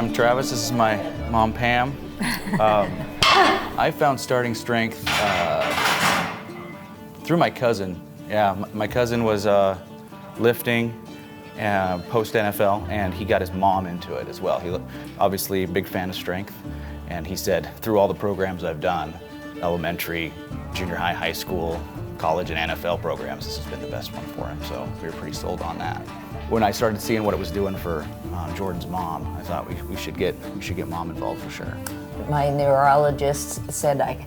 I'm Travis. This is my mom, Pam. I found Starting Strength through my cousin. Yeah, my cousin was lifting post NFL, and he got his mom into it as well. He obviously a big fan of strength, and he said through all the programs I've done, elementary, junior high, high school, college, and NFL programs, this has been the best one for him. So we were pretty sold on that. When I started seeing what it was doing for Jordan's mom, I thought we should get mom involved for sure. My neurologist said I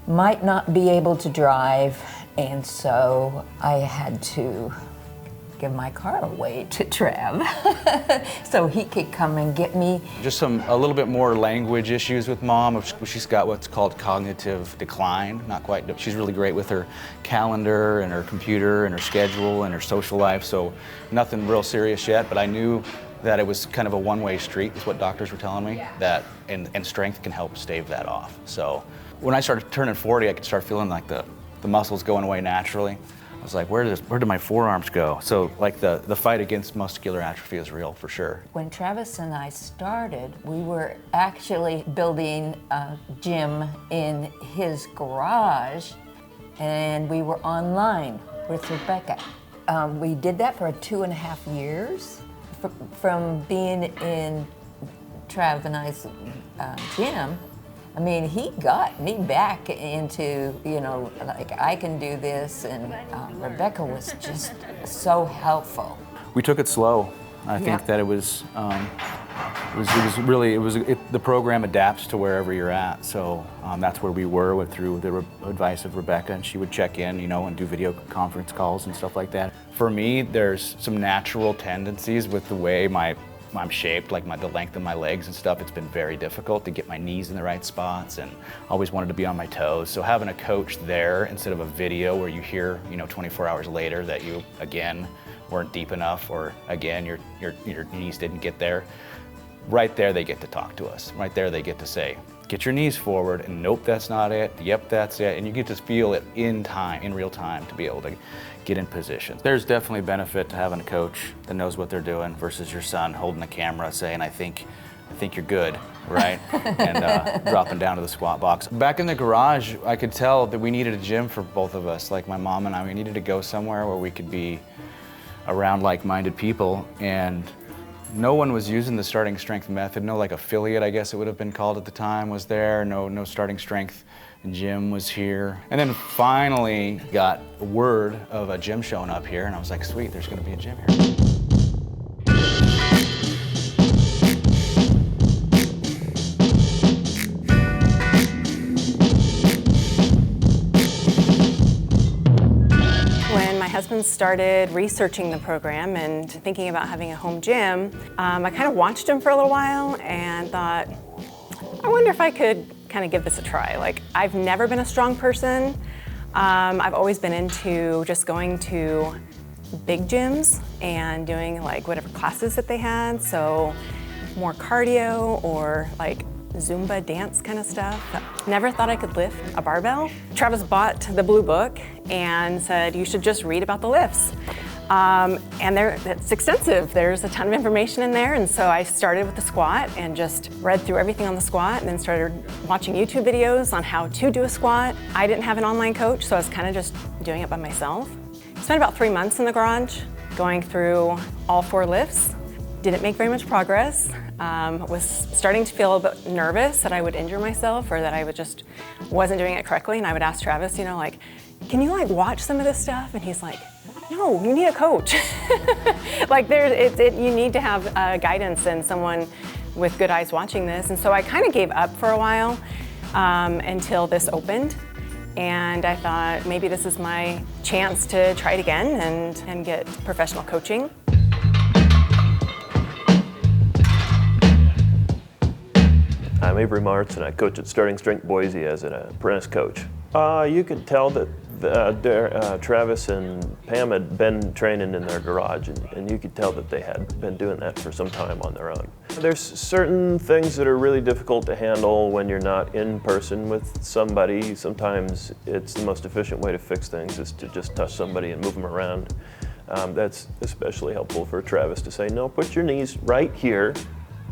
might not be able to drive, and so I had to give my car away to Trav so he could come and get me. Just a little bit more language issues with mom. She's got what's called cognitive decline. Not quite. She's really great with her calendar and her computer and her schedule and her social life, so nothing real serious yet, but I knew that it was kind of a one-way street, is what doctors were telling me, that and strength can help stave that off. So when I started turning 40, I could start feeling like the muscles going away naturally. I was like, where did my forearms go? So like the fight against muscular atrophy is real for sure. When Travis and I started, we were actually building a gym in his garage, and we were online with Rebecca. We did that for 2.5 years. From being in Trav and I's gym, I mean, he got me back into, like I can do this, and Rebecca was just so helpful. We took it slow. I think that the program adapts to wherever you're at. So that's where we were through the advice of Rebecca, and she would check in, and do video conference calls and stuff like that. For me, there's some natural tendencies with the way I'm shaped, like the length of my legs and stuff. It's been very difficult to get my knees in the right spots, and always wanted to be on my toes. So having a coach there instead of a video where you hear, 24 hours later that you, again, weren't deep enough, or again, your knees didn't get there. Right there, they get to talk to us. Right there, they get to say, get your knees forward, and nope, that's not it. Yep, that's it. And you get to feel it in real time, to be able to get in position. There's definitely benefit to having a coach that knows what they're doing versus your son holding the camera saying, I think you're good, right? And dropping down to the squat box. Back in the garage, I could tell that we needed a gym for both of us. Like my mom and I, we needed to go somewhere where we could be around like-minded people, and no one was using the Starting Strength method. No affiliate, I guess it would have been called at the time, was there. No Starting Strength gym was here. And then finally got word of a gym showing up here, and I was like, sweet, there's gonna be a gym here. My husband started researching the program and thinking about having a home gym. I kind of watched him for a little while and thought, I wonder if I could kind of give this a try. I've never been a strong person. I've always been into just going to big gyms and doing whatever classes that they had. So more cardio or Zumba dance kind of stuff. Never thought I could lift a barbell. Travis bought the blue book and said, you should just read about the lifts. And it's extensive. There's a ton of information in there. And so I started with the squat and just read through everything on the squat, and then started watching YouTube videos on how to do a squat. I didn't have an online coach, so I was kind of just doing it by myself. Spent about 3 months in the garage going through all 4 lifts. Didn't make very much progress. Was starting to feel a bit nervous that I would injure myself or that I wasn't doing it correctly. And I would ask Travis, can you watch some of this stuff? And he's like, no, you need a coach. You need to have guidance and someone with good eyes watching this. And so I kind of gave up for a while until this opened. And I thought maybe this is my chance to try it again and get professional coaching. I'm Avery Martz, and I coach at Starting Strength Boise as an apprentice coach. You could tell that Travis and Pam had been training in their garage, and you could tell that they had been doing that for some time on their own. There's certain things that are really difficult to handle when you're not in person with somebody. Sometimes it's the most efficient way to fix things is to just touch somebody and move them around. That's especially helpful for Travis to say, no, put your knees right here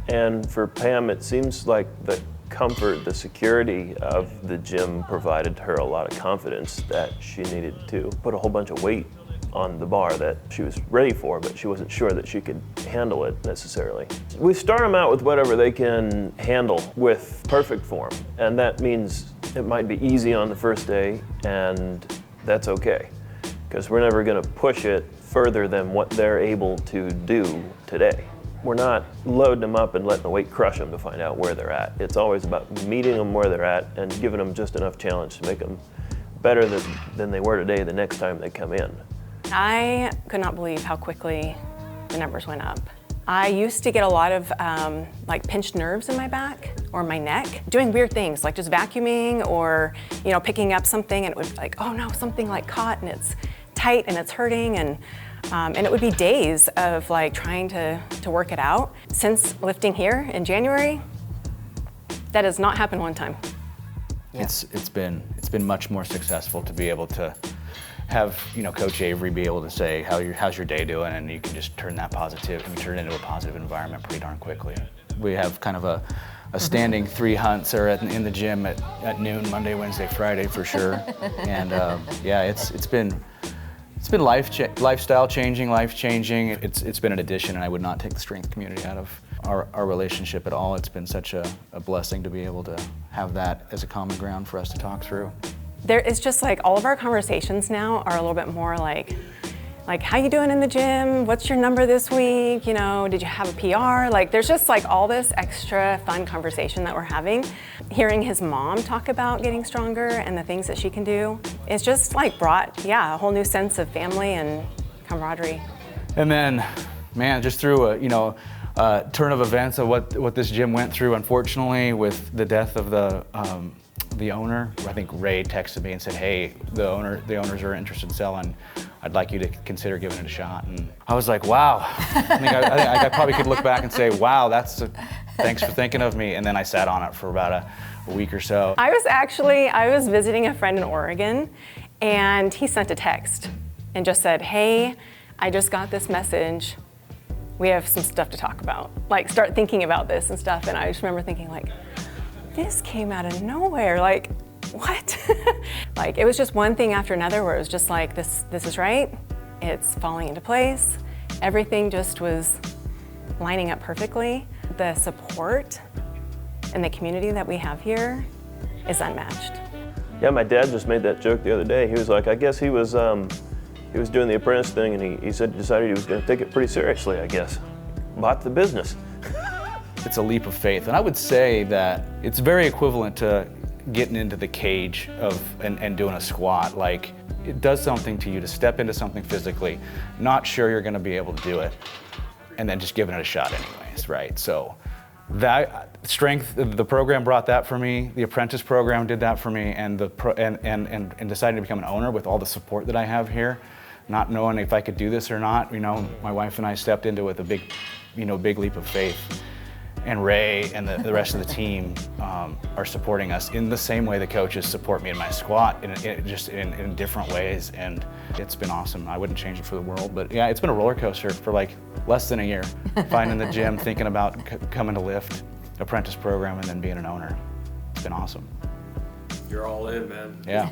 And for Pam, it seems like the comfort, the security of the gym provided her a lot of confidence that she needed to put a whole bunch of weight on the bar that she was ready for, but she wasn't sure that she could handle it necessarily. We start them out with whatever they can handle with perfect form, and that means it might be easy on the first day, and that's okay, because we're never going to push it further than what they're able to do today. We're not loading them up and letting the weight crush them to find out where they're at. It's always about meeting them where they're at and giving them just enough challenge to make them better than they were today the next time they come in. I could not believe how quickly the numbers went up. I used to get a lot of like pinched nerves in my back or my neck, doing weird things like just vacuuming or picking up something, and it would like, oh no, something like caught and it's tight and it's hurting, and it would be days of like trying to work it out. Since lifting here in January, that has not happened one time. Yeah. It's been much more successful to be able to have Coach Avery be able to say how's your day doing, and you can just turn that positive and turn it into a positive environment pretty darn quickly. We have kind of a standing 3 hunts are in the gym at noon Monday, Wednesday, Friday for sure, and yeah, it's been lifestyle changing, life changing. It's been an addition, and I would not take the strength community out of our relationship at all. It's been such a blessing to be able to have that as a common ground for us to talk through. It's just like all of our conversations now are a little bit more like how you doing in the gym? What's your number this week? Did you have a PR? Like there's just like all this extra fun conversation that we're having. Hearing his mom talk about getting stronger and the things that she can do, it's just like brought, a whole new sense of family and camaraderie. And then, man, just through a turn of events of what this gym went through, unfortunately, with the death of the owner. I think Ray texted me and said, hey, the owners are interested in selling. I'd like you to consider giving it a shot. And I was like, wow. I think I probably could look back and say, wow, thanks for thinking of me. And then I sat on it for about a week or so. I was visiting a friend in Oregon, and he sent a text and just said, hey, I just got this message. We have some stuff to talk about. Like, start thinking about this and stuff. And I just remember thinking like, this came out of nowhere, like, what? Like, it was just one thing after another where it was just like, this is right, it's falling into place. Everything just was lining up perfectly. The support and the community that we have here is unmatched. Yeah, my dad just made that joke the other day. He was like, I guess he was doing the apprentice thing, and he decided he was gonna take it pretty seriously, I guess. Bought the business. It's a leap of faith, and I would say that it's very equivalent to getting into the cage and doing a squat. Like, it does something to you to step into something physically, not sure you're going to be able to do it, and then just giving it a shot anyways, right? So that strength, the program brought that for me. The apprentice program did that for me, and deciding to become an owner with all the support that I have here, not knowing if I could do this or not. My wife and I stepped into it with a big leap of faith. And Ray and the rest of the team are supporting us in the same way the coaches support me in my squat, in different ways, and it's been awesome. I wouldn't change it for the world, but yeah, it's been a roller coaster for like less than a year. Finding the gym, thinking about coming to lift, apprentice program, and then being an owner. It's been awesome. You're all in, man. Yeah.